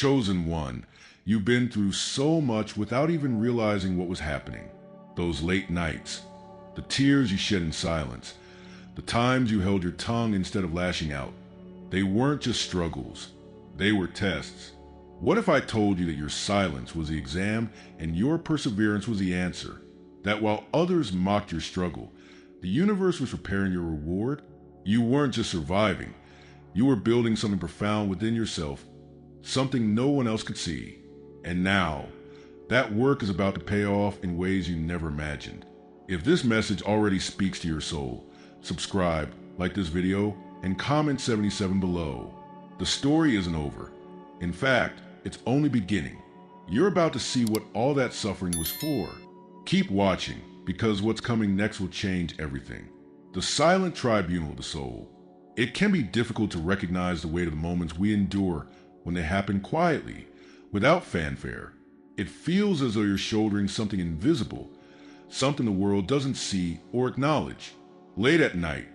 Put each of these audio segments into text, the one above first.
chosen one. You've been through so much without even realizing what was happening. Those late nights, the tears you shed in silence, the times you held your tongue instead of lashing out. They weren't just struggles, they were tests. What if I told you that your silence was the exam and your perseverance was the answer? That while others mocked your struggle, the universe was preparing your reward? You weren't just surviving, you were building something profound within yourself, something no one else could see. And now, that work is about to pay off in ways you never imagined. If this message already speaks to your soul, subscribe, like this video, and comment 77 below. The story isn't over. In fact, it's only beginning. You're about to see what all that suffering was for. Keep watching, because what's coming next will change everything. The silent tribunal of the soul. It can be difficult to recognize the weight of the moments we endure when they happen quietly, without fanfare. It feels as though you're shouldering something invisible, something the world doesn't see or acknowledge. Late at night,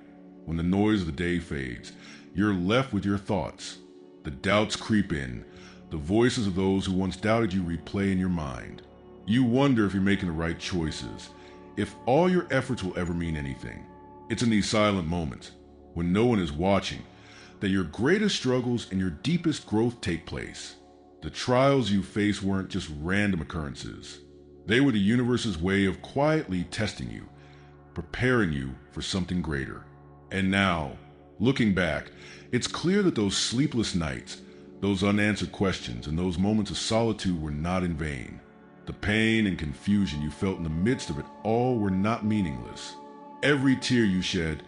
when the noise of the day fades, you're left with your thoughts. The doubts creep in, the voices of those who once doubted you replay in your mind. You wonder if you're making the right choices, if all your efforts will ever mean anything. It's in these silent moments, when no one is watching, that your greatest struggles and your deepest growth take place. The trials you face weren't just random occurrences. They were the universe's way of quietly testing you, preparing you for something greater. And now, looking back, it's clear that those sleepless nights, those unanswered questions, and those moments of solitude were not in vain. The pain and confusion you felt in the midst of it all were not meaningless. Every tear you shed,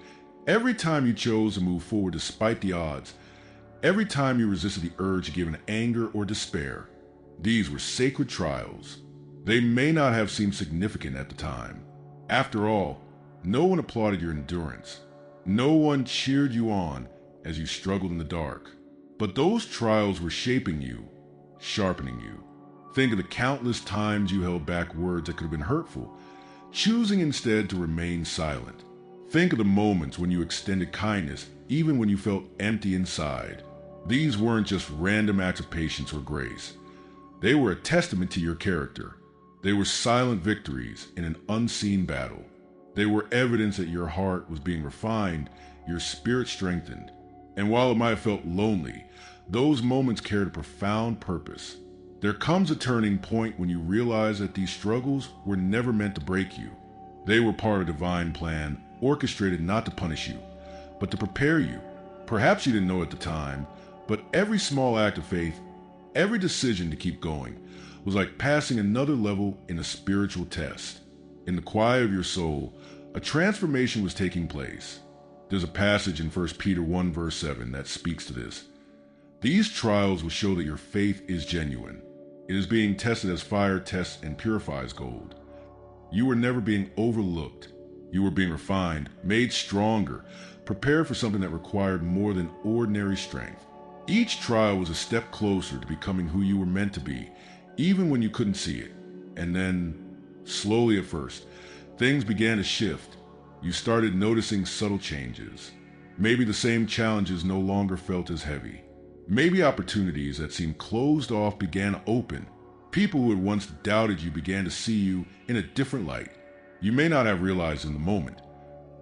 every time you chose to move forward despite the odds, every time you resisted the urge to give in anger or despair, these were sacred trials. They may not have seemed significant at the time. After all, no one applauded your endurance. No one cheered you on as you struggled in the dark. But those trials were shaping you, sharpening you. Think of the countless times you held back words that could have been hurtful, choosing instead to remain silent. Think of the moments when you extended kindness even when you felt empty inside. These weren't just random acts of patience or grace. They were a testament to your character. They were silent victories in an unseen battle. They were evidence that your heart was being refined, your spirit strengthened. And while it might have felt lonely, those moments carried a profound purpose. There comes a turning point when you realize that these struggles were never meant to break you. They were part of a divine plan, orchestrated not to punish you, but to prepare you. Perhaps you didn't know at the time, but every small act of faith, every decision to keep going, was like passing another level in a spiritual test. In the quiet of your soul, a transformation was taking place. There's a passage in 1 Peter 1 verse 7 that speaks to this. These trials will show that your faith is genuine. It is being tested as fire tests and purifies gold. You were never being overlooked. You were being refined, made stronger, prepared for something that required more than ordinary strength. Each trial was a step closer to becoming who you were meant to be, even when you couldn't see it. And then, slowly at first, things began to shift. You started noticing subtle changes. Maybe the same challenges no longer felt as heavy. Maybe opportunities that seemed closed off began to open. People who had once doubted you began to see you in a different light. You may not have realized in the moment,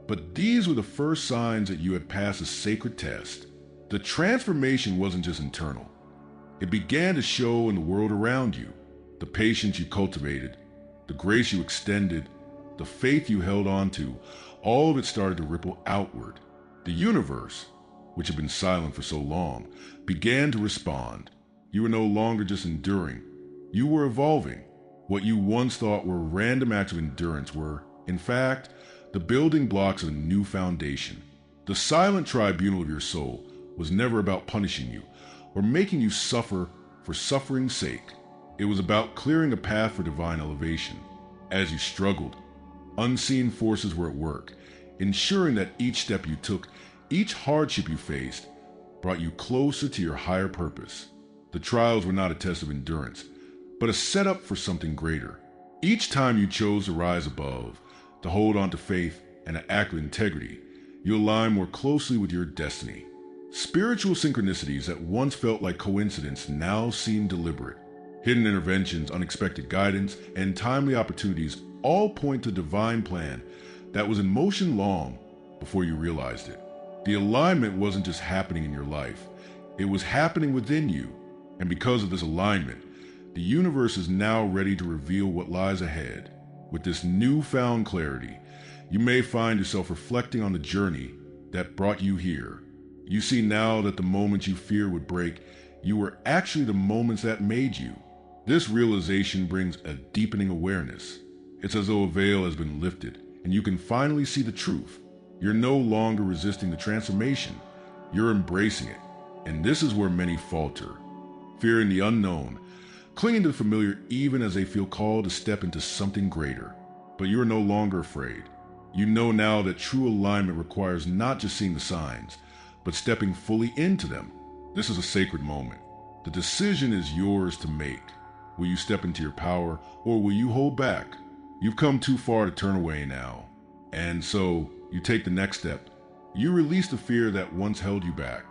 but these were the first signs that you had passed a sacred test. The transformation wasn't just internal. It began to show in the world around you. The patience you cultivated, the grace you extended, the faith you held on to, all of it started to ripple outward. The universe, which had been silent for so long, began to respond. You were no longer just enduring. You were evolving. What you once thought were random acts of endurance were, in fact, the building blocks of a new foundation. The silent tribunal of your soul was never about punishing you or making you suffer for suffering's sake. It was about clearing a path for divine elevation. As you struggled, unseen forces were at work, ensuring that each step you took, each hardship you faced, brought you closer to your higher purpose. The trials were not a test of endurance, but a setup for something greater. Each time you chose to rise above, to hold on to faith and to act with integrity, you align more closely with your destiny. Spiritual synchronicities that once felt like coincidence now seem deliberate. Hidden interventions, unexpected guidance, and timely opportunities all point to a divine plan that was in motion long before you realized it. The alignment wasn't just happening in your life, it was happening within you. And because of this alignment, the universe is now ready to reveal what lies ahead. With this newfound clarity, you may find yourself reflecting on the journey that brought you here. You see now that the moments you feared would break, you were actually the moments that made you. This realization brings a deepening awareness. It's as though a veil has been lifted, and you can finally see the truth. You're no longer resisting the transformation, you're embracing it. And this is where many falter, fearing the unknown, clinging to the familiar even as they feel called to step into something greater. But you are no longer afraid. You know now that true alignment requires not just seeing the signs, but stepping fully into them. This is a sacred moment. The decision is yours to make. Will you step into your power, or will you hold back? You've come too far to turn away now. And so, you take the next step. You release the fear that once held you back.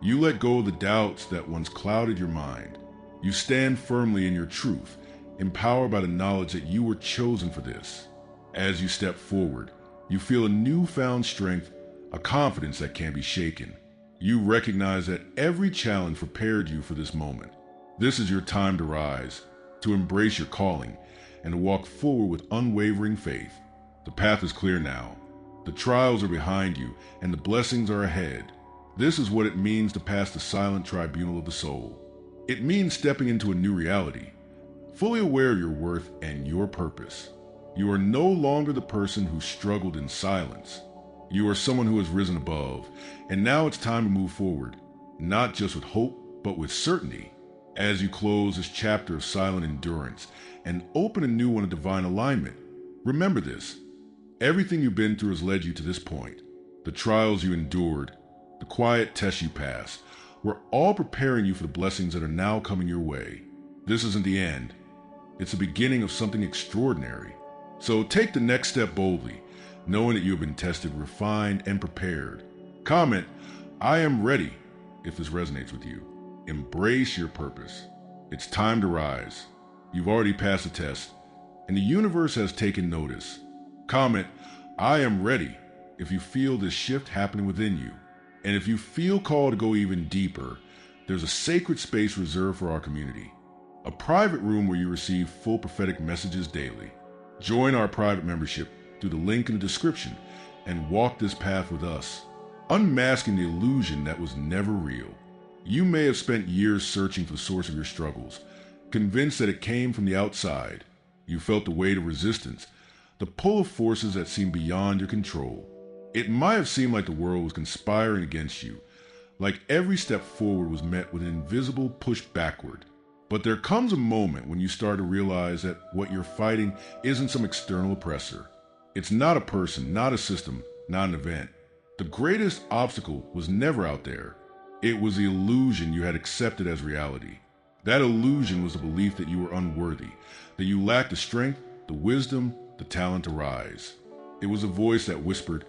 You let go of the doubts that once clouded your mind. You stand firmly in your truth, empowered by the knowledge that you were chosen for this. As you step forward, you feel a newfound strength, a confidence that can't be shaken. You recognize that every challenge prepared you for this moment. This is your time to rise, to embrace your calling, and to walk forward with unwavering faith. The path is clear now. The trials are behind you, and the blessings are ahead. This is what it means to pass the silent tribunal of the soul. It means stepping into a new reality, fully aware of your worth and your purpose. You are no longer the person who struggled in silence. You are someone who has risen above, and now it's time to move forward, not just with hope, but with certainty. As you close this chapter of silent endurance and open a new one of divine alignment, remember this. Everything you've been through has led you to this point. The trials you endured, the quiet tests you passed, were all preparing you for the blessings that are now coming your way. This isn't the end. It's the beginning of something extraordinary. So take the next step boldly, knowing that you have been tested, refined, and prepared. Comment, "I am ready," if this resonates with you. Embrace your purpose. It's time to rise. You've already passed the test, and the universe has taken notice. Comment, "I am ready," if you feel this shift happening within you. And if you feel called to go even deeper, there's a sacred space reserved for our community. A private room where you receive full prophetic messages daily. Join our private membership through the link in the description and walk this path with us, unmasking the illusion that was never real. You may have spent years searching for the source of your struggles, convinced that it came from the outside. You felt the weight of resistance, the pull of forces that seemed beyond your control. It might have seemed like the world was conspiring against you, like every step forward was met with an invisible push backward. But there comes a moment when you start to realize that what you're fighting isn't some external oppressor. It's not a person, not a system, not an event. The greatest obstacle was never out there. It was the illusion you had accepted as reality. That illusion was the belief that you were unworthy, that you lacked the strength, the wisdom, the talent to rise. It was a voice that whispered,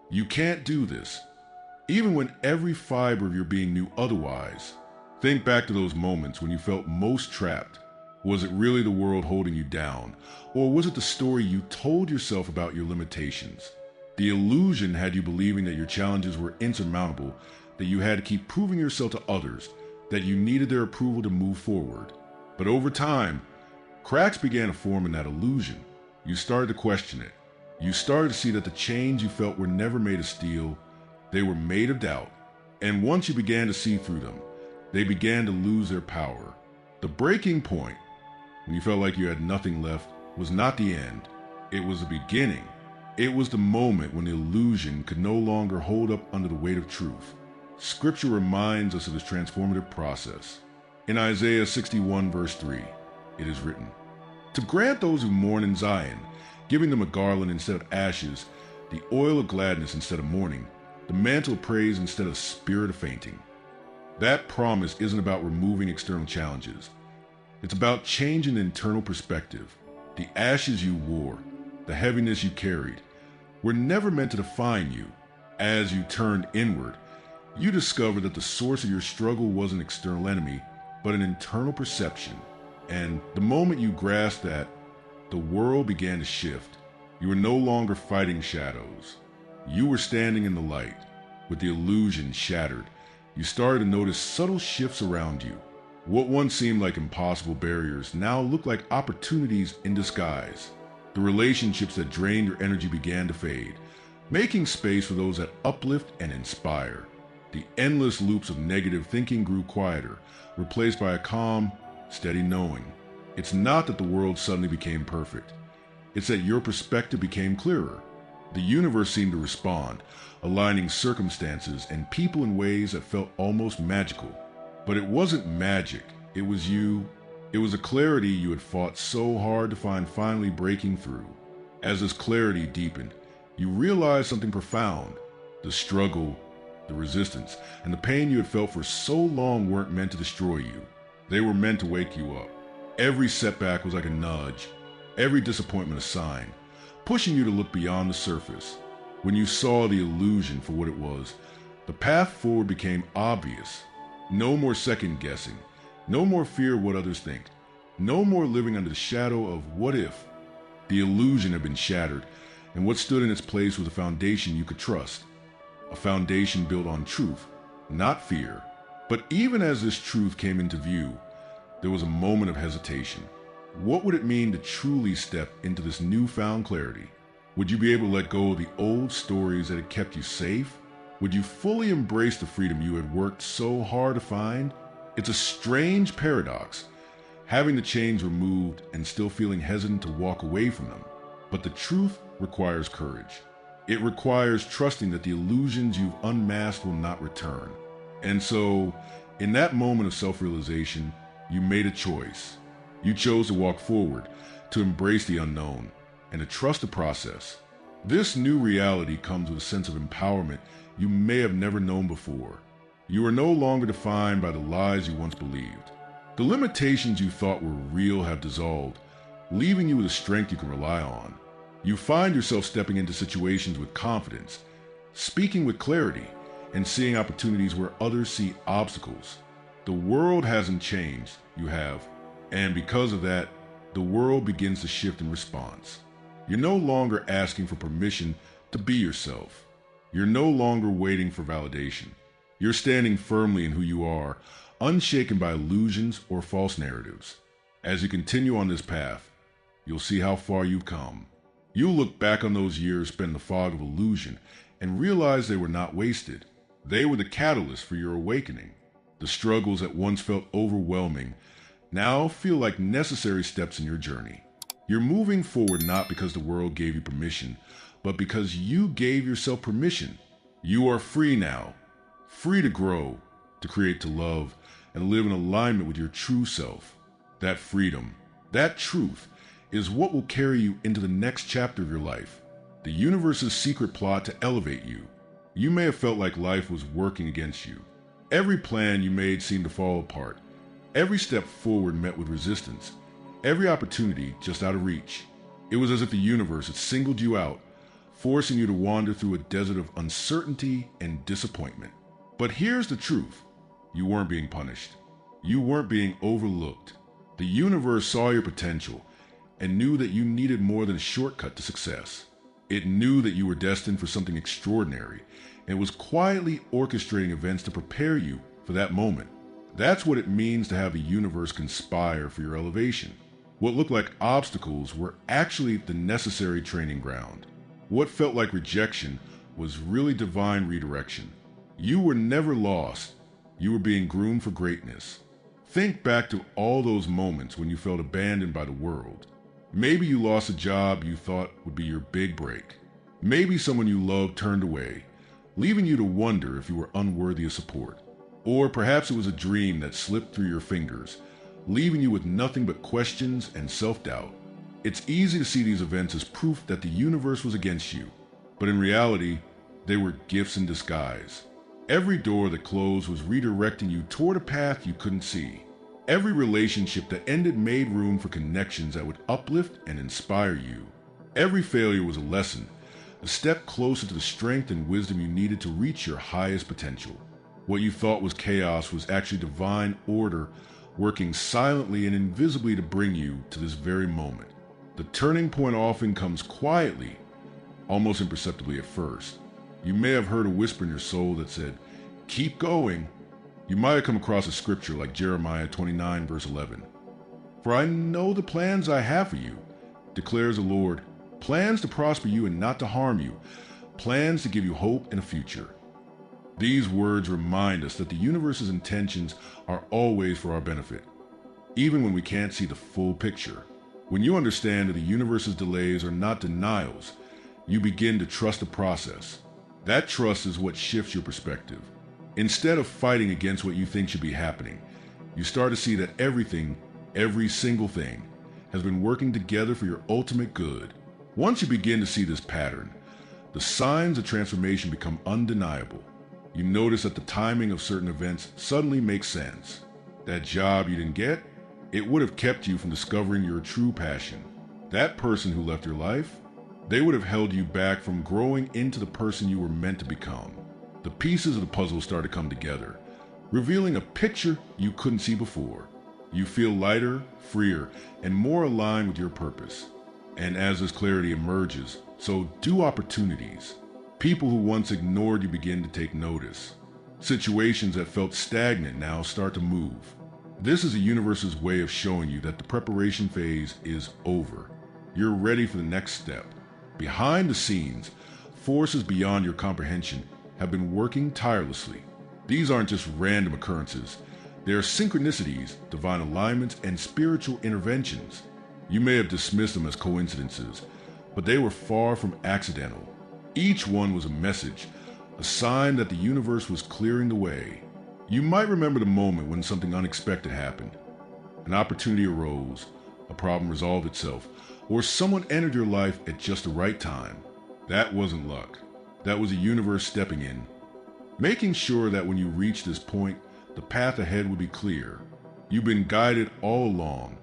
"You can't do this," even when every fiber of your being knew otherwise. Think back to those moments when you felt most trapped. Was it really the world holding you down, or was it the story you told yourself about your limitations? The illusion had you believing that your challenges were insurmountable, that you had to keep proving yourself to others, that you needed their approval to move forward. But over time, cracks began to form in that illusion. You started to question it. You started to see that the chains you felt were never made of steel, they were made of doubt. And once you began to see through them, they began to lose their power. The breaking point, when you felt like you had nothing left, was not the end. It was the beginning. It was the moment when the illusion could no longer hold up under the weight of truth. Scripture reminds us of this transformative process. In Isaiah 61 verse 3, it is written, "To grant those who mourn in Zion, giving them a garland instead of ashes, the oil of gladness instead of mourning, the mantle of praise instead of spirit of fainting." That promise isn't about removing external challenges. It's about changing the internal perspective. The ashes you wore, the heaviness you carried, were never meant to define you. As you turned inward, You discover that the source of your struggle wasn't an external enemy, but an internal perception. And the moment you grasped that, the world began to shift. You were no longer fighting shadows. You were standing in the light. With the illusion shattered, you started to notice subtle shifts around you. What once seemed like impossible barriers now looked like opportunities in disguise. The relationships that drained your energy began to fade, making space for those that uplift and inspire. The endless loops of negative thinking grew quieter, replaced by a calm, steady knowing. It's not that the world suddenly became perfect. It's that your perspective became clearer. The universe seemed to respond, aligning circumstances and people in ways that felt almost magical. But it wasn't magic, it was you. It was a clarity you had fought so hard to find finally breaking through. As this clarity deepened, you realized something profound. The struggle, the resistance, and the pain you had felt for so long weren't meant to destroy you. They were meant to wake you up. Every setback was like a nudge, every disappointment a sign, pushing you to look beyond the surface. When you saw the illusion for what it was, the path forward became obvious. No more second guessing, no more fear of what others think, no more living under the shadow of what if. The illusion had been shattered, and what stood in its place was a foundation you could trust. A foundation built on truth, not fear. But even as this truth came into view, there was a moment of hesitation. What would it mean to truly step into this newfound clarity? Would you be able to let go of the old stories that had kept you safe? Would you fully embrace the freedom you had worked so hard to find? It's a strange paradox, having the chains removed and still feeling hesitant to walk away from them. But the truth requires courage. It requires trusting that the illusions you've unmasked will not return. And so, in that moment of self-realization, you made a choice. You chose to walk forward, to embrace the unknown, and to trust the process. This new reality comes with a sense of empowerment you may have never known before. You are no longer defined by the lies you once believed. The limitations you thought were real have dissolved, leaving you with a strength you can rely on. You find yourself stepping into situations with confidence, speaking with clarity, and seeing opportunities where others see obstacles. The world hasn't changed, you have. And because of that, the world begins to shift in response. You're no longer asking for permission to be yourself. You're no longer waiting for validation. You're standing firmly in who you are, unshaken by illusions or false narratives. As you continue on this path, you'll see how far you've come. You'll look back on those years spent in the fog of illusion and realize they were not wasted. They were the catalyst for your awakening. The struggles that once felt overwhelming now feel like necessary steps in your journey. You're moving forward not because the world gave you permission, but because you gave yourself permission. You are free now, free to grow, to create, to love, and live in alignment with your true self. That freedom, that truth, is what will carry you into the next chapter of your life. The universe's secret plot to elevate you. You may have felt like life was working against you. Every plan you made seemed to fall apart. Every step forward met with resistance. Every opportunity just out of reach. It was as if the universe had singled you out, forcing you to wander through a desert of uncertainty and disappointment. But here's the truth. You weren't being punished. You weren't being overlooked. The universe saw your potential and knew that you needed more than a shortcut to success. It knew that you were destined for something extraordinary and was quietly orchestrating events to prepare you for that moment. That's what it means to have the universe conspire for your elevation. What looked like obstacles were actually the necessary training ground. What felt like rejection was really divine redirection. You were never lost. You were being groomed for greatness. Think back to all those moments when you felt abandoned by the world. Maybe you lost a job you thought would be your big break. Maybe someone you loved turned away, leaving you to wonder if you were unworthy of support. Or perhaps it was a dream that slipped through your fingers, leaving you with nothing but questions and self-doubt. It's easy to see these events as proof that the universe was against you, but in reality, they were gifts in disguise. Every door that closed was redirecting you toward a path you couldn't see. Every relationship that ended made room for connections that would uplift and inspire you. Every failure was a lesson, a step closer to the strength and wisdom you needed to reach your highest potential. What you thought was chaos was actually divine order working silently and invisibly to bring you to this very moment. The turning point often comes quietly, almost imperceptibly at first. You may have heard a whisper in your soul that said, "Keep going." You might have come across a scripture like Jeremiah 29 verse 11. "For I know the plans I have for you, declares the Lord, plans to prosper you and not to harm you, plans to give you hope and a future." These words remind us that the universe's intentions are always for our benefit, even when we can't see the full picture. When you understand that the universe's delays are not denials, you begin to trust the process. That trust is what shifts your perspective. Instead of fighting against what you think should be happening, you start to see that everything, every single thing, has been working together for your ultimate good. Once you begin to see this pattern, the signs of transformation become undeniable. You notice that the timing of certain events suddenly makes sense. That job you didn't get, it would have kept you from discovering your true passion. That person who left your life, they would have held you back from growing into the person you were meant to become. The pieces of the puzzle start to come together, revealing a picture you couldn't see before. You feel lighter, freer, and more aligned with your purpose. And as this clarity emerges, so do opportunities. People who once ignored you begin to take notice. Situations that felt stagnant now start to move. This is the universe's way of showing you that the preparation phase is over. You're ready for the next step. Behind the scenes, forces beyond your comprehension have been working tirelessly. These aren't just random occurrences. They are synchronicities, divine alignments, and spiritual interventions. You may have dismissed them as coincidences, but they were far from accidental. Each one was a message, a sign that the universe was clearing the way. You might remember the moment when something unexpected happened. An opportunity arose, a problem resolved itself, or someone entered your life at just the right time. That wasn't luck. That was the universe stepping in, making sure that when you reach this point, the path ahead would be clear. You've been guided all along,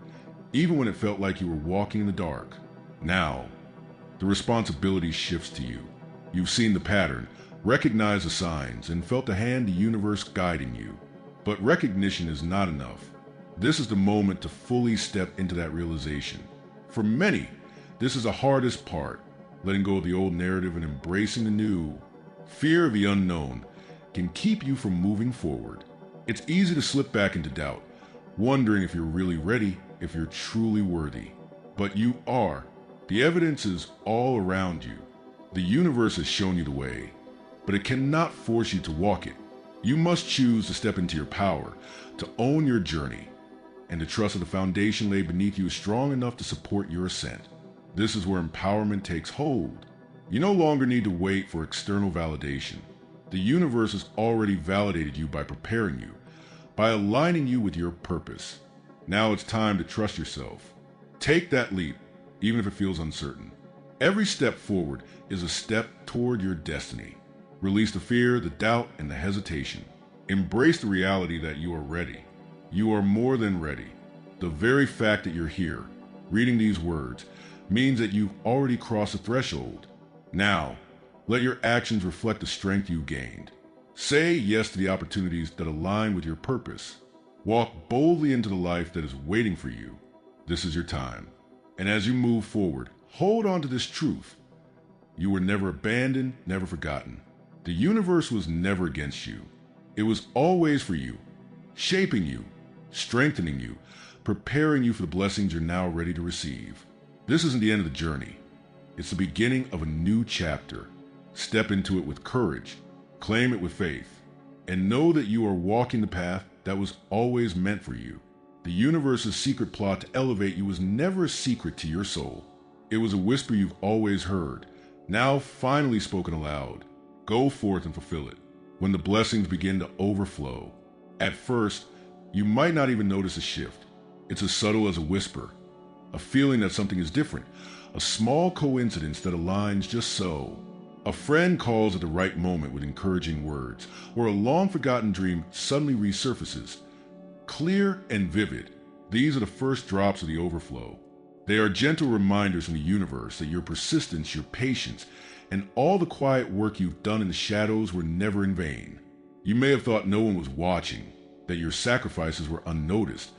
even when it felt like you were walking in the dark. Now, the responsibility shifts to you. You've seen the pattern, recognized the signs, and felt the hand of the universe guiding you. But recognition is not enough. This is the moment to fully step into that realization. For many, this is the hardest part, letting go of the old narrative and embracing the new. Fear of the unknown can keep you from moving forward. It's easy to slip back into doubt, wondering if you're really ready, if you're truly worthy. But you are. The evidence is all around you. The universe has shown you the way, but it cannot force you to walk it. You must choose to step into your power, to own your journey, and to trust that the foundation laid beneath you is strong enough to support your ascent. This is where empowerment takes hold. You no longer need to wait for external validation. The universe has already validated you by preparing you, by aligning you with your purpose. Now it's time to trust yourself. Take that leap, even if it feels uncertain. Every step forward is a step toward your destiny. Release the fear, the doubt, and the hesitation. Embrace the reality that you are ready. You are more than ready. The very fact that you're here, reading these words, means that you've already crossed the threshold. Now, let your actions reflect the strength you gained. Say yes to the opportunities that align with your purpose. Walk boldly into the life that is waiting for you. This is your time. And as you move forward, hold on to this truth. You were never abandoned, never forgotten. The universe was never against you. It was always for you, shaping you, strengthening you, preparing you for the blessings you're now ready to receive. This isn't the end of the journey. It's the beginning of a new chapter. Step into it with courage, claim it with faith, and know that you are walking the path that was always meant for you. The universe's secret plot to elevate you was never a secret to your soul. It was a whisper you've always heard, now finally spoken aloud. Go forth and fulfill it. When the blessings begin to overflow, at first, you might not even notice a shift. It's as subtle as a whisper, a feeling that something is different, a small coincidence that aligns just so. A friend calls at the right moment with encouraging words, or a long-forgotten dream suddenly resurfaces. Clear and vivid, these are the first drops of the overflow. They are gentle reminders from the universe that your persistence, your patience, and all the quiet work you've done in the shadows were never in vain. You may have thought no one was watching, that your sacrifices were unnoticed,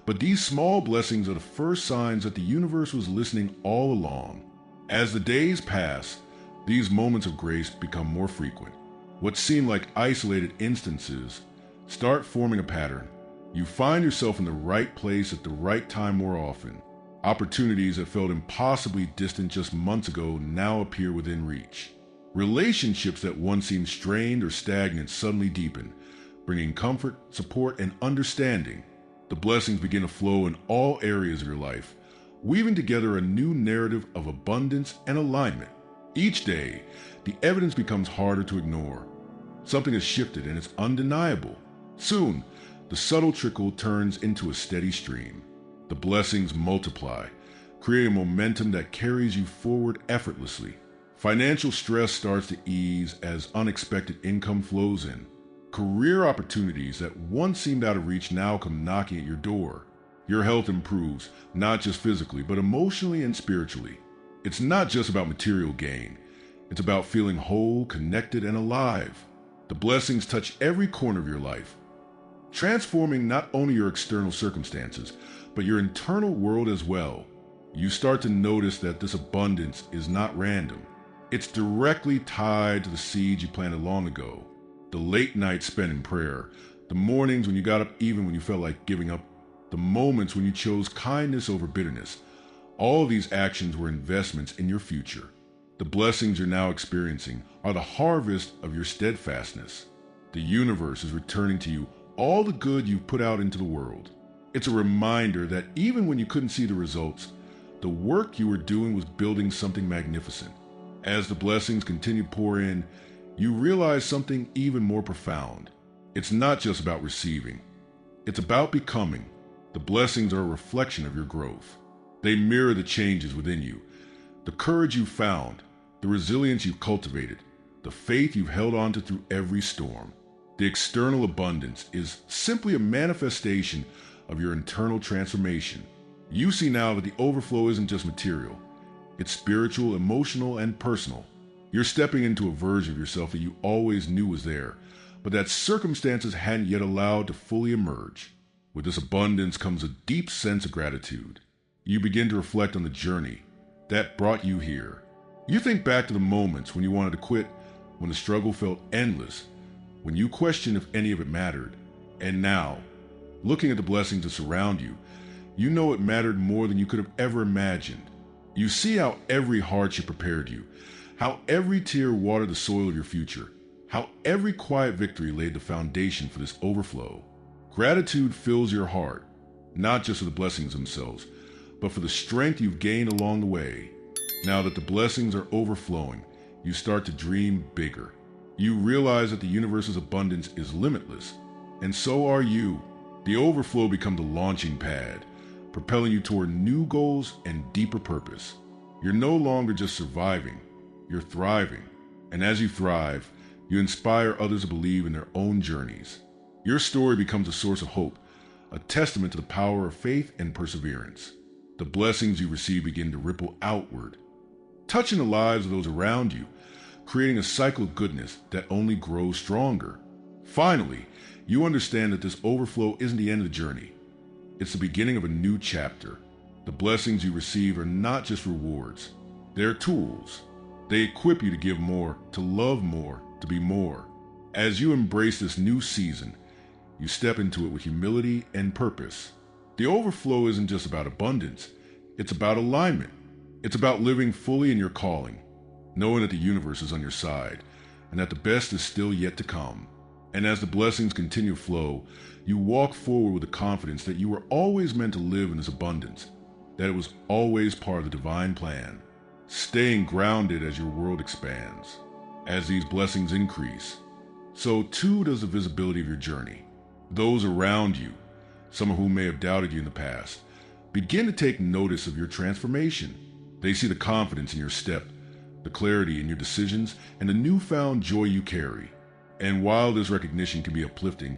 but these small blessings are the first signs that the universe was listening all along. As the days pass, these moments of grace become more frequent. What seem like isolated instances start forming a pattern. You find yourself in the right place at the right time more often. Opportunities that felt impossibly distant just months ago now appear within reach. Relationships that once seemed strained or stagnant suddenly deepen, bringing comfort, support, and understanding. The blessings begin to flow in all areas of your life, weaving together a new narrative of abundance and alignment. Each day, the evidence becomes harder to ignore. Something has shifted and it's undeniable. Soon, the subtle trickle turns into a steady stream. The blessings multiply, creating momentum that carries you forward effortlessly. Financial stress starts to ease as unexpected income flows in. Career opportunities that once seemed out of reach now come knocking at your door. Your health improves, not just physically, but emotionally and spiritually. It's not just about material gain. It's about feeling whole, connected, and alive. The blessings touch every corner of your life, transforming not only your external circumstances, but your internal world as well. You start to notice that this abundance is not random. It's directly tied to the seeds you planted long ago. The late nights spent in prayer, the mornings when you got up even when you felt like giving up, the moments when you chose kindness over bitterness. All of these actions were investments in your future. The blessings you're now experiencing are the harvest of your steadfastness. The universe is returning to you all the good you've put out into the world. It's a reminder that even when you couldn't see the results, the work you were doing was building something magnificent. As the blessings continue to pour in, you realize something even more profound. It's not just about receiving. It's about becoming. The blessings are a reflection of your growth. They mirror the changes within you, the courage you've found, the resilience you've cultivated, the faith you've held on to through every storm. The external abundance is simply a manifestation of your internal transformation. You see now that the overflow isn't just material. It's spiritual, emotional, and personal. You're stepping into a version of yourself that you always knew was there, but that circumstances hadn't yet allowed to fully emerge. With this abundance comes a deep sense of gratitude. You begin to reflect on the journey that brought you here. You think back to the moments when you wanted to quit, when the struggle felt endless, when you questioned if any of it mattered. And now, looking at the blessings that surround you, you know it mattered more than you could have ever imagined. You see how every hardship prepared you, how every tear watered the soil of your future, how every quiet victory laid the foundation for this overflow. Gratitude fills your heart, not just for the blessings themselves, but for the strength you've gained along the way. Now that the blessings are overflowing, you start to dream bigger. You realize that the universe's abundance is limitless, and so are you. The overflow becomes the launching pad, propelling you toward new goals and deeper purpose. You're no longer just surviving, you're thriving. And as you thrive, you inspire others to believe in their own journeys. Your story becomes a source of hope, a testament to the power of faith and perseverance. The blessings you receive begin to ripple outward, touching the lives of those around you, creating a cycle of goodness that only grows stronger. Finally, you understand that this overflow isn't the end of the journey. It's the beginning of a new chapter. The blessings you receive are not just rewards. They're tools. They equip you to give more, to love more, to be more. As you embrace this new season, you step into it with humility and purpose. The overflow isn't just about abundance. It's about alignment. It's about living fully in your calling, knowing that the universe is on your side, and that the best is still yet to come. And as the blessings continue to flow, you walk forward with the confidence that you were always meant to live in this abundance, that it was always part of the divine plan, staying grounded as your world expands. As these blessings increase, so too does the visibility of your journey. Those around you, some of whom may have doubted you in the past, begin to take notice of your transformation. They see the confidence in your step, the clarity in your decisions, and the newfound joy you carry. And while this recognition can be uplifting,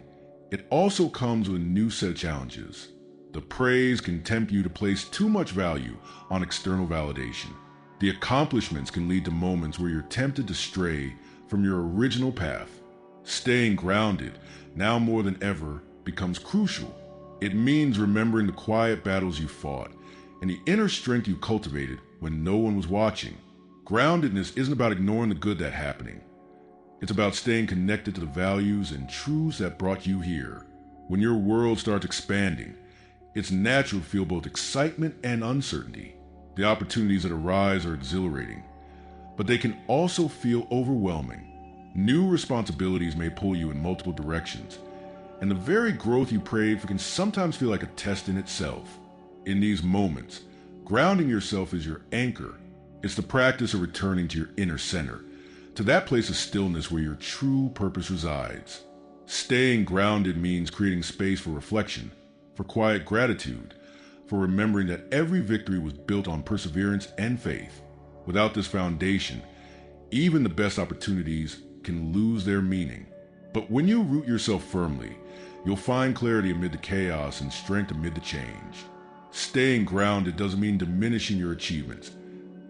it also comes with a new set of challenges. The praise can tempt you to place too much value on external validation. The accomplishments can lead to moments where you're tempted to stray from your original path. Staying grounded, now more than ever, becomes crucial. It means remembering the quiet battles you fought and the inner strength you cultivated when no one was watching. Groundedness isn't about ignoring the good that's happening. It's about staying connected to the values and truths that brought you here. When your world starts expanding, it's natural to feel both excitement and uncertainty. The opportunities that arise are exhilarating, but they can also feel overwhelming. New responsibilities may pull you in multiple directions, and the very growth you prayed for can sometimes feel like a test in itself. In these moments, grounding yourself is your anchor. It's the practice of returning to your inner center, to that place of stillness where your true purpose resides. Staying grounded means creating space for reflection, for quiet gratitude, for remembering that every victory was built on perseverance and faith. Without this foundation, even the best opportunities can lose their meaning. But when you root yourself firmly, you'll find clarity amid the chaos and strength amid the change. Staying grounded doesn't mean diminishing your achievements.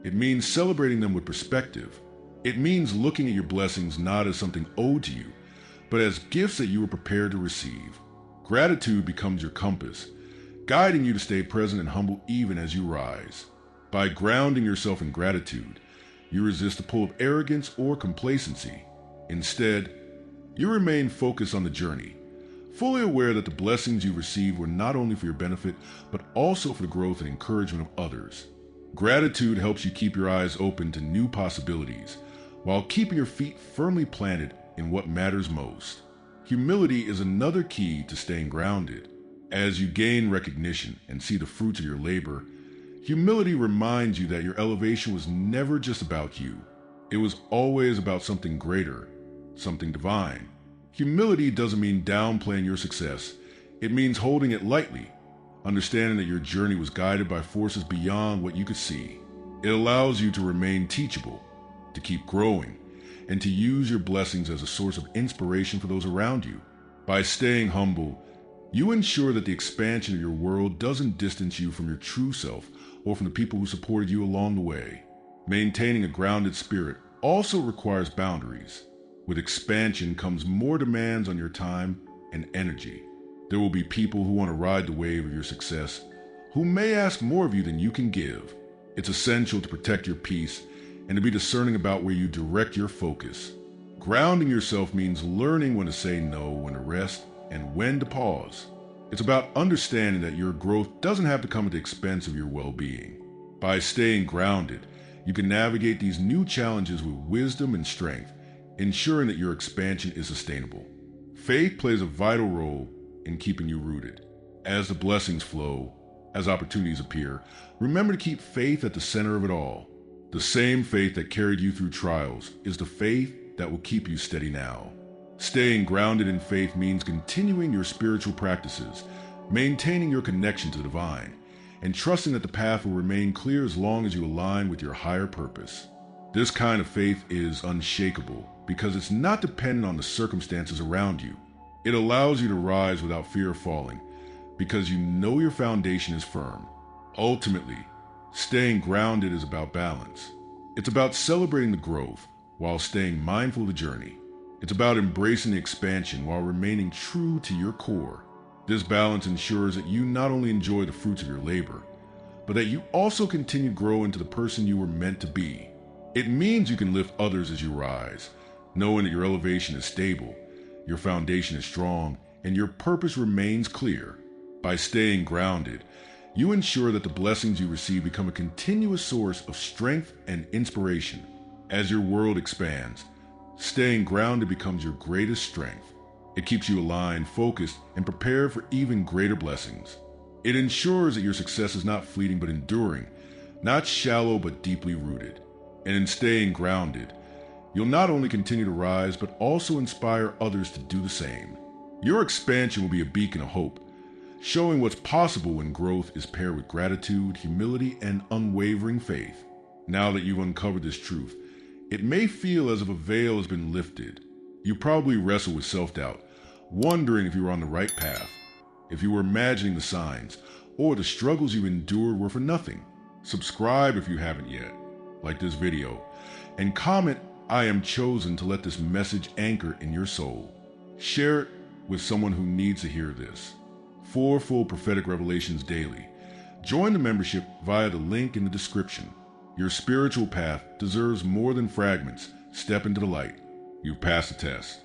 It means celebrating them with perspective. It means looking at your blessings not as something owed to you, but as gifts that you were prepared to receive. Gratitude becomes your compass, guiding you to stay present and humble even as you rise. By grounding yourself in gratitude, you resist the pull of arrogance or complacency. Instead, you remain focused on the journey, fully aware that the blessings you received were not only for your benefit, but also for the growth and encouragement of others. Gratitude helps you keep your eyes open to new possibilities, while keeping your feet firmly planted in what matters most. Humility is another key to staying grounded. As you gain recognition and see the fruits of your labor, humility reminds you that your elevation was never just about you. It was always about something greater, something divine. Humility doesn't mean downplaying your success. It means holding it lightly, understanding that your journey was guided by forces beyond what you could see. It allows you to remain teachable, to keep growing, and to use your blessings as a source of inspiration for those around you. By staying humble, you ensure that the expansion of your world doesn't distance you from your true self or from the people who supported you along the way. Maintaining a grounded spirit also requires boundaries. With expansion comes more demands on your time and energy. There will be people who want to ride the wave of your success, who may ask more of you than you can give. It's essential to protect your peace and to be discerning about where you direct your focus. Grounding yourself means learning when to say no, when to rest, and when to pause. It's about understanding that your growth doesn't have to come at the expense of your well-being. By staying grounded, you can navigate these new challenges with wisdom and strength, ensuring that your expansion is sustainable. Faith plays a vital role in keeping you rooted. As the blessings flow, as opportunities appear, remember to keep faith at the center of it all. The same faith that carried you through trials is the faith that will keep you steady now. Staying grounded in faith means continuing your spiritual practices, maintaining your connection to the divine, and trusting that the path will remain clear as long as you align with your higher purpose. This kind of faith is unshakable because it's not dependent on the circumstances around you. It allows you to rise without fear of falling because you know your foundation is firm. Ultimately, staying grounded is about balance. It's about celebrating the growth while staying mindful of the journey. It's about embracing the expansion while remaining true to your core. This balance ensures that you not only enjoy the fruits of your labor, but that you also continue to grow into the person you were meant to be. It means you can lift others as you rise, knowing that your elevation is stable, your foundation is strong, and your purpose remains clear. By staying grounded, you ensure that the blessings you receive become a continuous source of strength and inspiration. As your world expands, staying grounded becomes your greatest strength. It keeps you aligned, focused, and prepared for even greater blessings. It ensures that your success is not fleeting but enduring, not shallow but deeply rooted. And in staying grounded, you'll not only continue to rise but also inspire others to do the same. Your expansion will be a beacon of hope, showing what's possible when growth is paired with gratitude, humility, and unwavering faith. Now that you've uncovered this truth, it may feel as if a veil has been lifted. You probably wrestle with self-doubt, wondering if you were on the right path, if you were imagining the signs, or the struggles you endured were for nothing. Subscribe if you haven't yet, like this video, and comment I am chosen to let this message anchor in your soul. Share it with someone who needs to hear this. 4 full prophetic revelations daily. Join the membership via the link in the description. Your spiritual path deserves more than fragments. Step into the light. You've passed the test.